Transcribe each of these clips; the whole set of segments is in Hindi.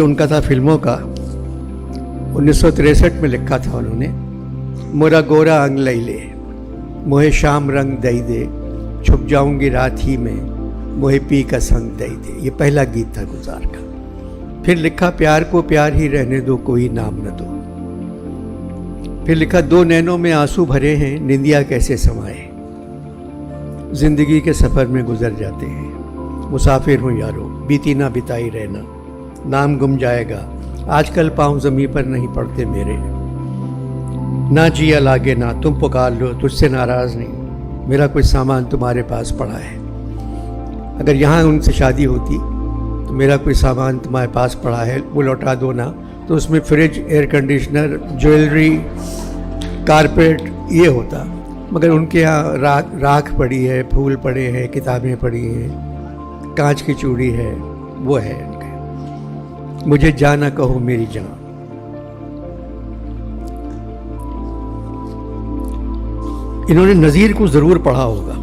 उनका था फिल्मों का। 1963 में लिखा था उन्होंने, मोरा गोरा अंग लई ले, मोहे शाम रंग दई दे, छुप जाऊंगी रात ही में, मोहे पी का संग दई दे। ये पहला गीत था गुलजार का। फिर लिखा प्यार को प्यार ही रहने दो, कोई नाम न दो। फिर लिखा दो नैनों में आंसू भरे हैं, निंदिया कैसे समाए, जिंदगी के सफ़र में गुजर जाते हैं, मुसाफिर हूँ यारो, बीती ना बिताई रहना, नाम गुम जाएगा, आजकल पाँव ज़मीं पर नहीं पड़ते मेरे, ना जिया लागे ना तुम पुकार लो, तुझसे नाराज़ नहीं, मेरा कुछ सामान तुम्हारे पास पड़ा है। अगर यहाँ उनसे शादी होती तो मेरा कोई सामान तुम्हारे पास पड़ा है, वो लौटा दो ना, तो उसमें fridge, air conditioner, jewellery, carpet ये होता। मगर उनके यहाँ राख पड़ी है, फूल पड़े हैं, किताबें पड़ी हैं, कांच की चूड़ी है, वो है उनके। मुझे जाना कहो मेरी जान। इन्होंने नज़ीर को ज़रूर पढ़ा होगा,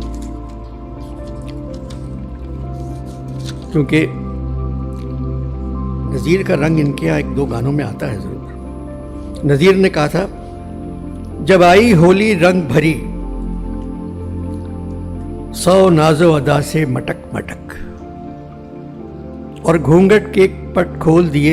क्योंकि नज़ीर का रंग इनके यहाँ एक दो गानों में आता है ज़रूर। नज़ीर ने कहा था, जब आई होली रंग भरी, 100 नाजो अदा से मटक मटक, और घूंघट के पट खोल दिए